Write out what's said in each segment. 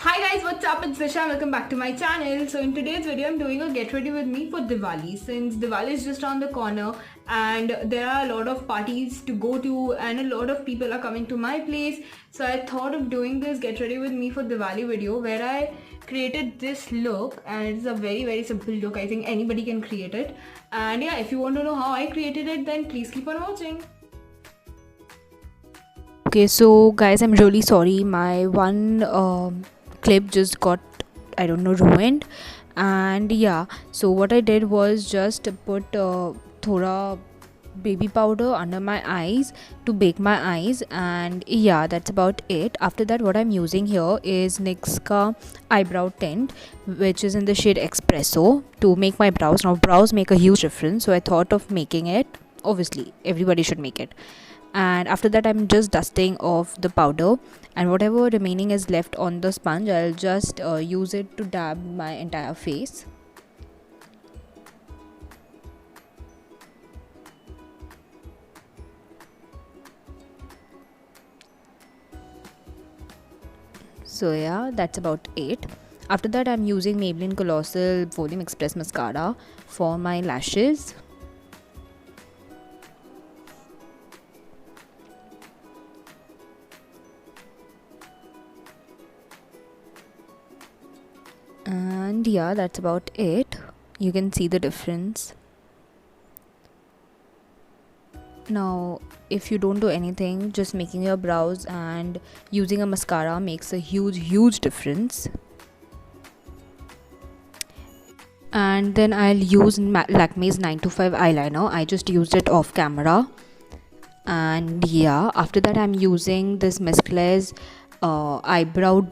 Hi guys, what's up? It's Disha. Welcome back to my channel. So in today's video, I'm doing a get ready with me for Diwali. Since Diwali is just around the corner and there are a lot of parties to go to and a lot of people are coming to my place. So I thought of doing this get ready with me for Diwali video where I created this look, and it's a very simple look. I think anybody can create it. And yeah, if you want to know how I created it, then please keep on watching. Okay, so guys, I'm really sorry. My one clip just got, I don't know, ruined. And yeah, so what I did was just put thoda baby powder under my eyes to bake my eyes, and yeah, that's about it. After that, what I'm using here is NYX ka eyebrow tint, which is in the shade Espresso, to make my brows. Now brows make a huge difference, so I thought of making it. Obviously everybody should make it. And after that, I'm just dusting off the powder, and whatever remaining is left on the sponge, I'll just use it to dab my entire face. So yeah, that's about it. After that, I'm using Maybelline Colossal Volume Express Mascara for my lashes. And yeah, that's about it. You can see the difference. Now, if you don't do anything, just making your brows and using a mascara makes a huge difference. And then I'll use Lakme's 925 eyeliner. I just used it off camera. And yeah, after that, I'm using this Mescla's eyeshadow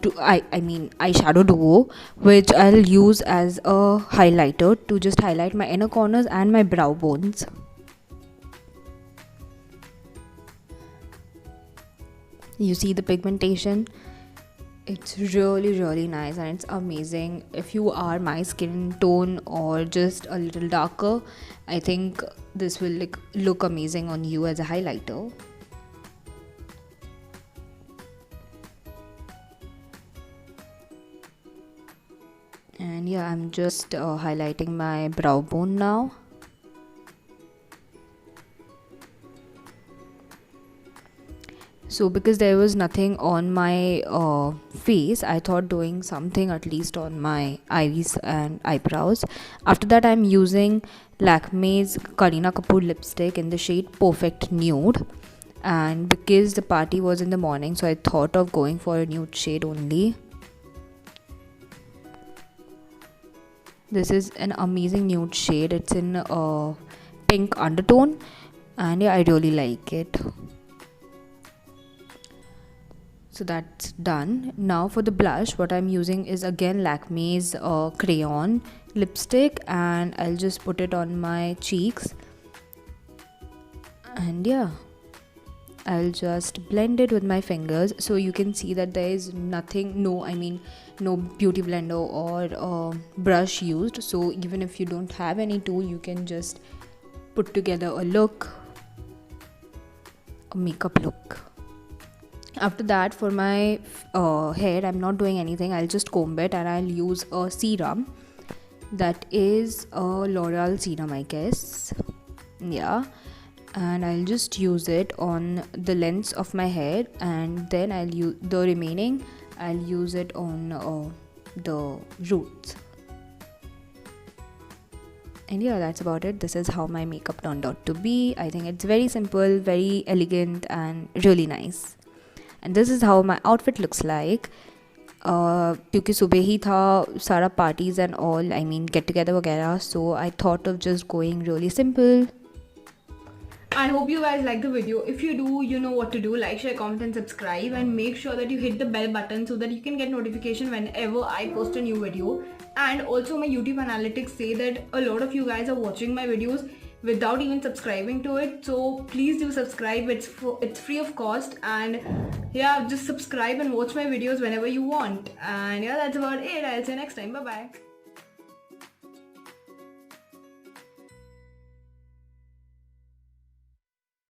duo, which I'll use as a highlighter to just highlight my inner corners and my brow bones. You see the pigmentation? It's really nice, and it's amazing. If you are my skin tone or just a little darker, I think this will look amazing on you as a highlighter. And yeah, I'm just highlighting my brow bone now. So because there was nothing on my face, I thought doing something at least on my eyes and eyebrows. After that, I'm using Lakme's Kareena Kapoor lipstick in the shade Perfect Nude. And because the party was in the morning, so I thought of going for a nude shade only. This is an amazing nude shade. It's in a pink undertone, and yeah, I really like it. So that's done. Now for the blush, what I'm using is again Lakme's crayon lipstick, and I'll just put it on my cheeks. And yeah, I'll just blend it with my fingers, so you can see that there is no beauty blender or brush used. So even if you don't have any tool, you can just put together a makeup look. After that, for my hair, I'm not doing anything. I'll just comb it, and I'll use a serum that is a L'Oreal serum, I guess. Yeah, and I'll just use it on the lengths of my hair, and then I'll use the remaining. I'll use it on the roots. And yeah, that's about it. This is how my makeup turned out to be. I think it's very simple, very elegant, and really nice. And this is how my outfit looks like. क्योंकि सुबह ही था सारा parties and all, get together वगैरह, so I thought of just going really simple. I hope you guys like the video. If you do, you know what to do. Like, share, comment and subscribe, and make sure that you hit the bell button so that you can get notification whenever I post a new video. And also my YouTube analytics say that a lot of you guys are watching my videos without even subscribing to it, so please do subscribe. It's free of cost, and yeah, just subscribe and watch my videos whenever you want. And yeah, that's about it. I'll see you next time. Bye bye.